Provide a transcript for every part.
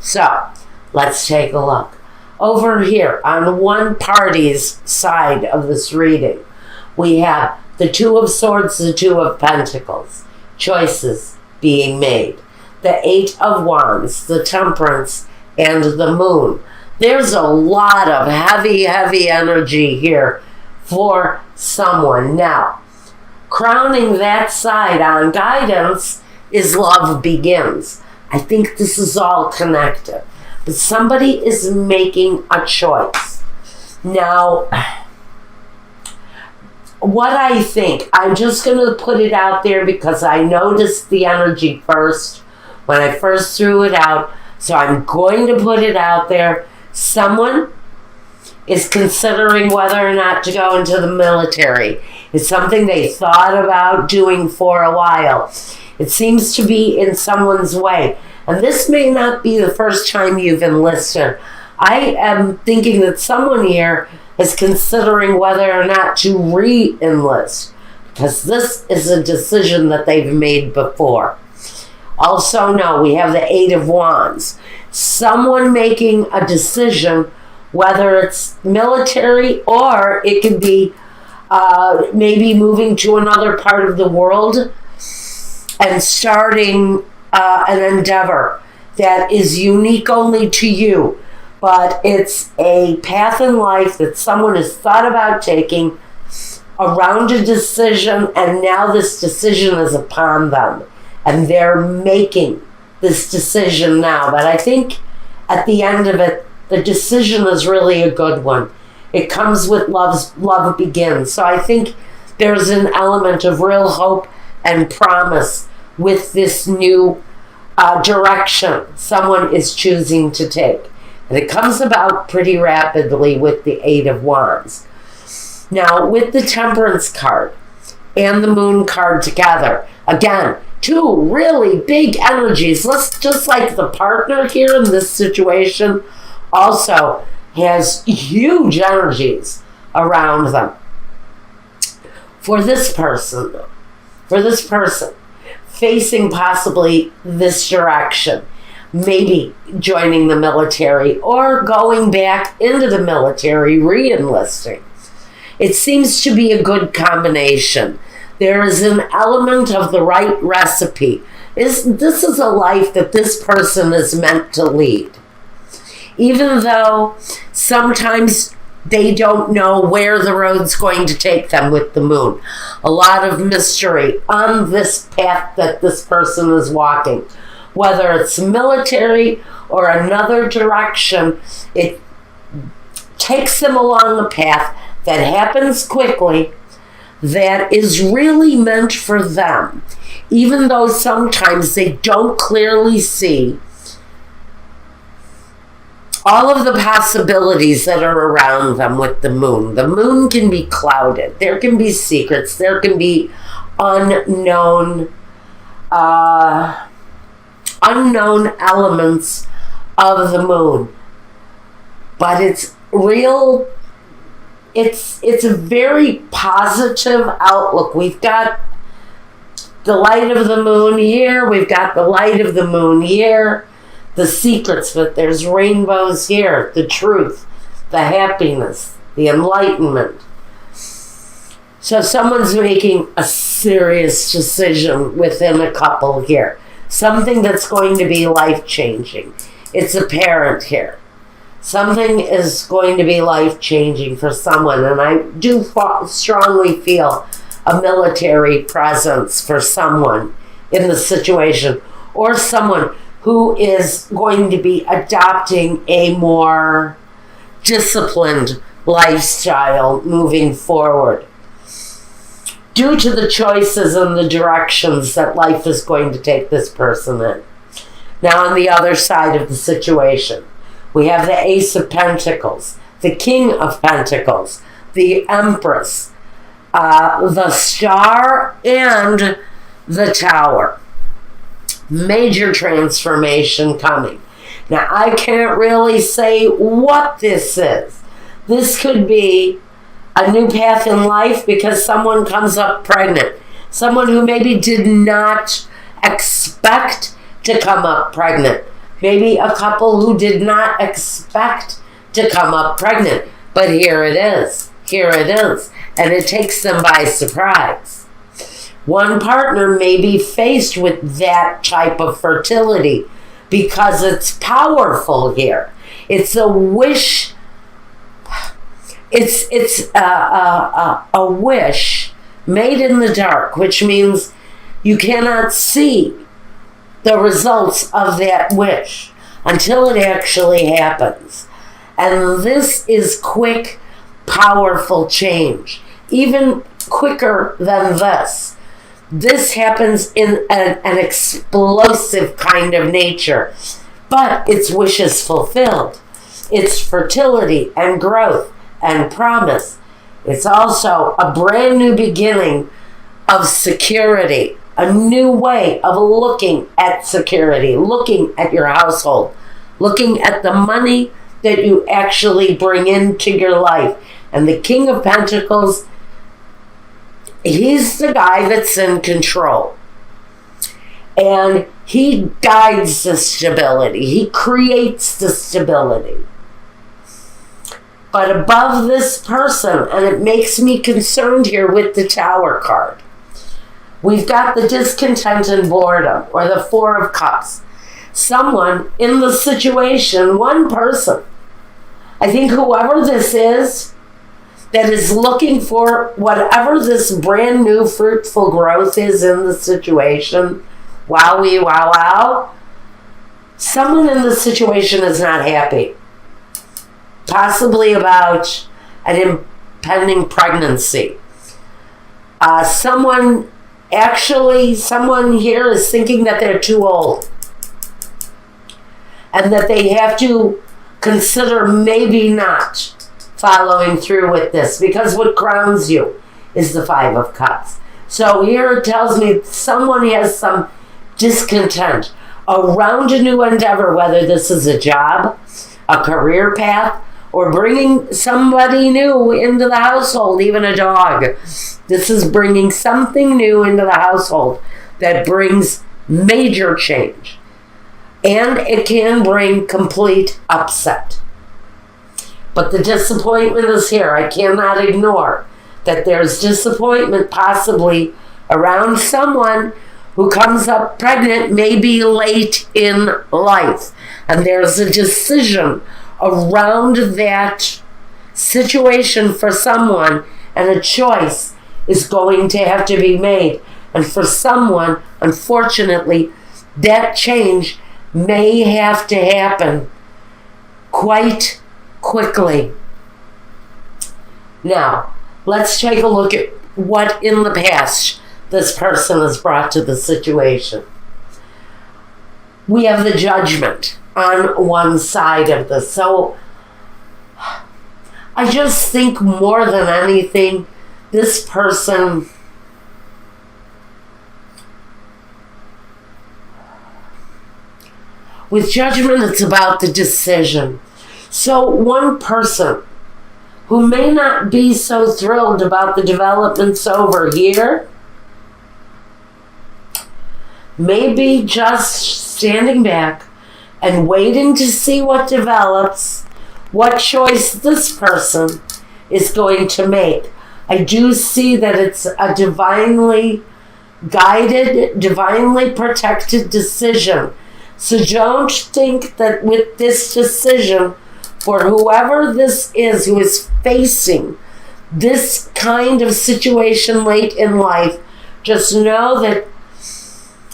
So, let's take a look. Over here, on one party's side of this reading, we have the Two of Swords, the Two of Pentacles. Choices being made. The Eight of Wands, the Temperance, and the Moon. There's a lot of heavy energy here for someone. Now, crowning that side on guidance is Love Begins. I think this is all connected. But somebody is making a choice. Now, what I think, I'm just going to put it out there because I noticed the energy first when I first threw it out. So I'm going to put it out there. Someone is considering whether or not to go into the military. It's something they thought about doing for a while. It seems to be in someone's way. And this may not be the first time you've enlisted. I am thinking that someone here is considering whether or not to re-enlist, because this is a decision that they've made before. Also, no, we have the Eight of Wands. Someone making a decision, whether it's military or it could be maybe moving to another part of the world and starting an endeavor that is unique only to you. But it's a path in life that someone has thought about taking around a decision, and now this decision is upon them. And they're making this decision now. But I think at the end of it, the decision is really a good one. It comes with Love Begins. So I think there's an element of real hope and promise with this new direction someone is choosing to take. And it comes about pretty rapidly with the Eight of Wands. Now, with the Temperance card and the Moon card together, again, two really big energies. Let's just like the partner here in this situation also has huge energies around them. For this person, facing possibly this direction, maybe joining the military or going back into the military, re-enlisting. It seems to be a good combination. There is an element of the right recipe. This is a life that this person is meant to lead. Even though sometimes they don't know where the road's going to take them with the Moon. A lot of mystery on this path that this person is walking. Whether it's military or another direction, it takes them along a path that happens quickly, that is really meant for them, even though sometimes they don't clearly see all of the possibilities that are around them with the Moon. The Moon can be clouded. There can be secrets. There can be unknown elements of the Moon. But it's real. It's a very positive outlook. We've got the light of the Moon here. We've got the light of the Moon here. The secrets, but there's rainbows here. The truth, the happiness, the enlightenment. So someone's making a serious decision within a couple here. Something that's going to be life-changing. It's apparent here. Something is going to be life-changing for someone, and I do strongly feel a military presence for someone in the situation, or someone who is going to be adopting a more disciplined lifestyle moving forward, due to the choices and the directions that life is going to take this person in. Now, on the other side of the situation, we have the Ace of Pentacles, the King of Pentacles, the Empress, the Star, and the Tower. Major transformation coming. Now, I can't really say what this is. This could be a new path in life because someone comes up pregnant. Someone who maybe did not expect to come up pregnant Maybe a couple who did not expect to come up pregnant, but here it is. Here it is. And it takes them by surprise. One partner may be faced with that type of fertility because it's powerful here. It's a wish. It's a wish made in the dark, which means you cannot see the results of that wish until it actually happens. And this is quick, powerful change, even quicker than this. This happens in an explosive kind of nature, but it's wishes fulfilled. It's fertility and growth and promise. It's also a brand new beginning of security, a new way of looking at security, looking at your household, looking at the money that you actually bring into your life. And the King of Pentacles, he's the guy that's in control. And he guides the stability. He creates the stability. But above this person, and it makes me concerned here with the Tower card, we've got the discontent and boredom, or the Four of Cups. Someone in the situation, one person, I think whoever this is, that is looking for whatever this brand new fruitful growth is in the situation, wowie, wow, wow, someone in the situation is not happy. Possibly about an impending pregnancy. Someone here is thinking that they're too old and that they have to consider maybe not following through with this, because what grounds you is the Five of Cups. So here it tells me someone has some discontent around a new endeavor, whether this is a job, a career path, or bringing somebody new into the household, even a dog. This is bringing something new into the household that brings major change. And it can bring complete upset. But the disappointment is here. I cannot ignore that there's disappointment possibly around someone who comes up pregnant, maybe late in life. And there's a decision around that situation for someone, and a choice is going to have to be made. And for someone, unfortunately, that change may have to happen quite quickly. Now, let's take a look at what in the past this person has brought to the situation. We have the Judgment on one side of this. So I just think more than anything, this person with Judgment, it's about the decision. So one person who may not be so thrilled about the developments over here may be just standing back and waiting to see what develops, what choice this person is going to make. I do see that it's a divinely guided, divinely protected decision. So don't think that with this decision, for whoever this is who is facing this kind of situation late in life, just know that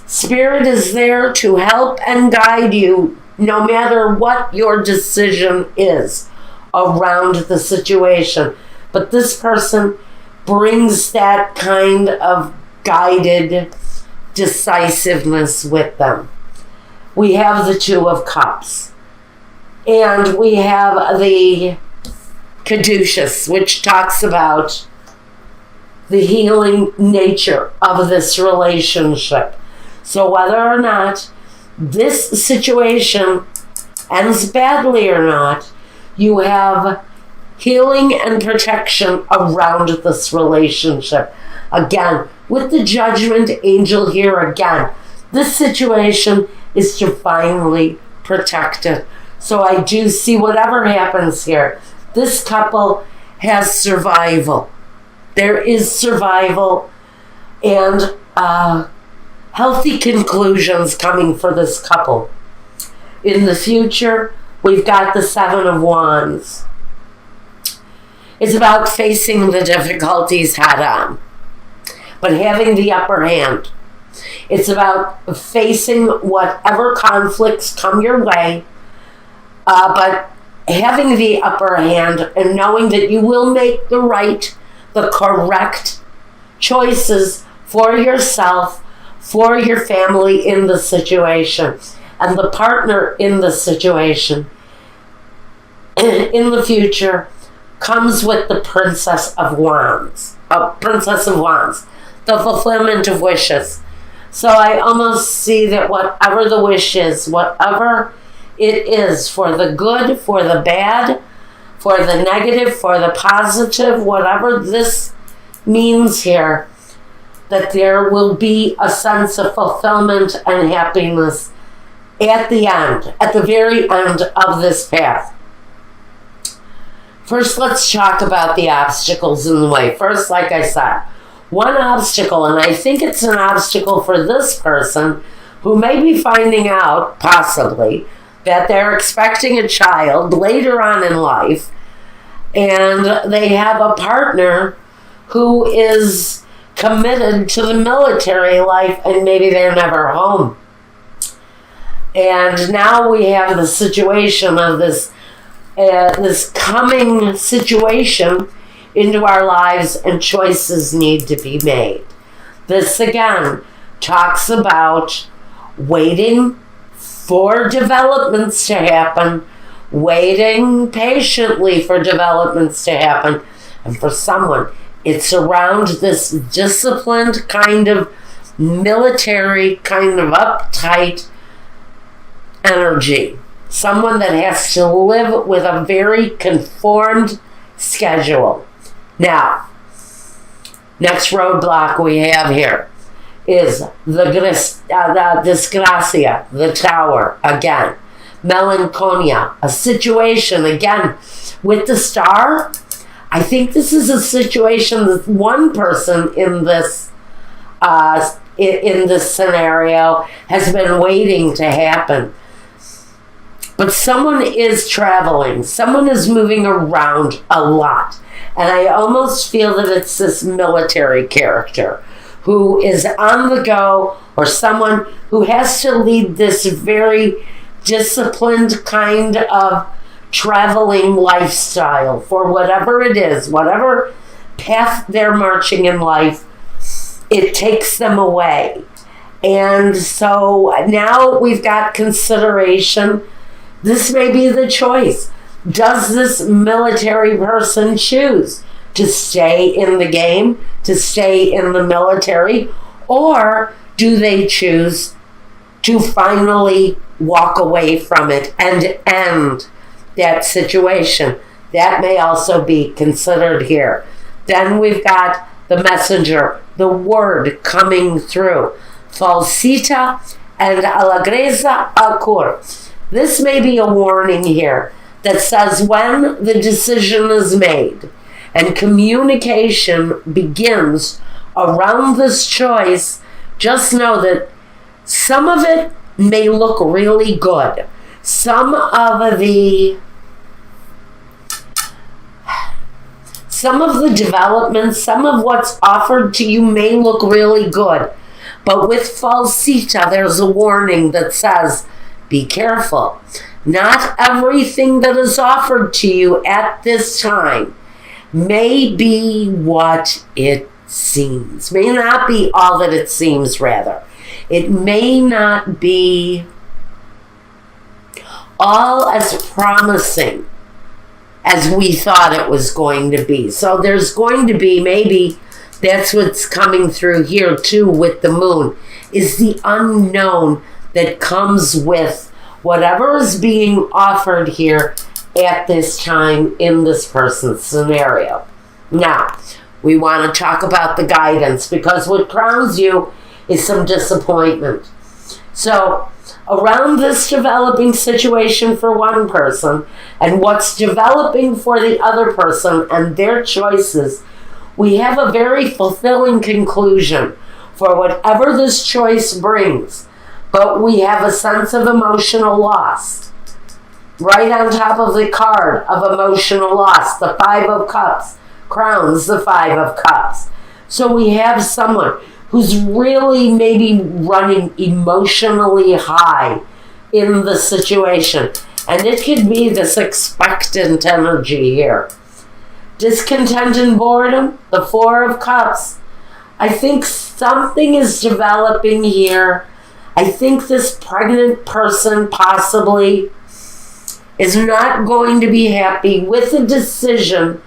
Spirit is there to help and guide you no matter what your decision is around the situation. But this person brings that kind of guided decisiveness with them. We have the Two of Cups. And we have the Caduceus, which talks about the healing nature of this relationship. So whether or not this situation ends badly or not, you have healing and protection around this relationship. Again, with the Judgment angel here again, this situation is divinely protected. So I do see whatever happens here, this couple has survival. There is survival and healthy conclusions coming for this couple. In the future, we've got the Seven of Wands. It's about facing the difficulties head on, but having the upper hand. It's about facing whatever conflicts come your way, but having the upper hand and knowing that you will make the correct choices for yourself, for your family in the situation, and the partner in the situation in the future comes with the Princess of Wands, the fulfillment of wishes. So I almost see that whatever the wish is, whatever it is, for the good, for the bad, for the negative, for the positive, whatever this means here, that there will be a sense of fulfillment and happiness at the end, at the very end of this path. First, let's talk about the obstacles in the way. First, like I said, one obstacle, and I think it's an obstacle for this person who may be finding out, possibly, that they're expecting a child later on in life, and they have a partner who is committed to the military life, and maybe they're never home. And now we have the situation of this coming situation into our lives, and choices need to be made. This again talks about waiting for developments to happen, waiting patiently for developments to happen. And for someone, it's around this disciplined kind of military, kind of uptight energy. Someone that has to live with a very conformed schedule. Now, next roadblock we have here is the disgracia, the tower, again. Melancholia, a situation, again, with the star. I think this is a situation that one person in this scenario has been waiting to happen. But someone is traveling. Someone is moving around a lot. And I almost feel that it's this military character who is on the go, or someone who has to lead this very disciplined kind of traveling lifestyle for whatever it is, whatever path they're marching in life, it takes them away. And so now we've got consideration. This may be the choice. Does this military person choose to stay in the game, to stay in the military, or do they choose to finally walk away from it and end that situation? That may also be considered here. Then we've got the messenger, the word coming through. Falsita and alagreza acur. This may be a warning here that says when the decision is made and communication begins around this choice, just know that some of it may look really good. Some of the developments, some of what's offered to you may look really good. But with falsita, there's a warning that says, be careful. Not everything that is offered to you at this time may be what it seems. May not be all that it seems, rather. It may not be all as promising as we thought it was going to be. So there's going to be, maybe that's what's coming through here too with the moon, is the unknown that comes with whatever is being offered here at this time in this person's scenario. Now, we want to talk about the guidance, because what crowns you is some disappointment. So around this developing situation for one person and what's developing for the other person and their choices, we have a very fulfilling conclusion for whatever this choice brings. But we have a sense of emotional loss. Right on top of the card of emotional loss, the Five of Cups crowns the Five of Cups. So we have someone who's really maybe running emotionally high in the situation. And it could be this expectant energy here. Discontent and boredom, the Four of Cups. I think something is developing here. I think this pregnant person possibly is not going to be happy with a decision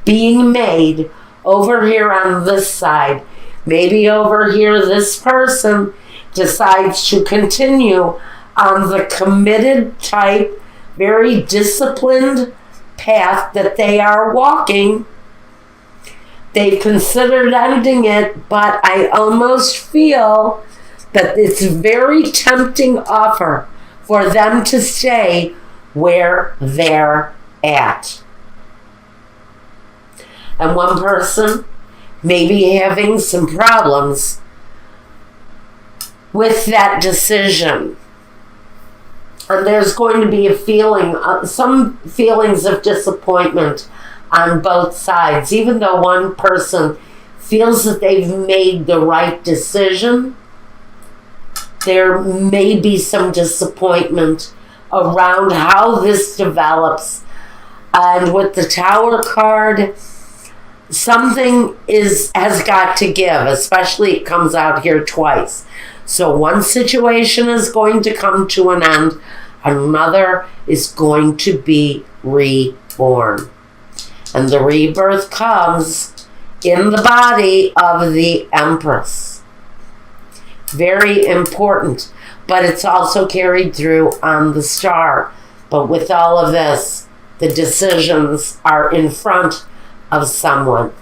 being made over here on this side. Maybe over here this person decides to continue on the committed type, very disciplined path that they are walking. They've considered ending it, but I almost feel that it's a very tempting offer for them to stay where they're at. And one person may be having some problems with that decision. And there's going to be a feeling, some feelings of disappointment on both sides. Even though one person feels that they've made the right decision, there may be some disappointment around how this develops. And with the Tower card, something has got to give, especially it comes out here twice. So one situation is going to come to an end, another is going to be reborn. And the rebirth comes in the body of the Empress. Very important, but it's also carried through on the star. But with all of this, the decisions are in front of someone.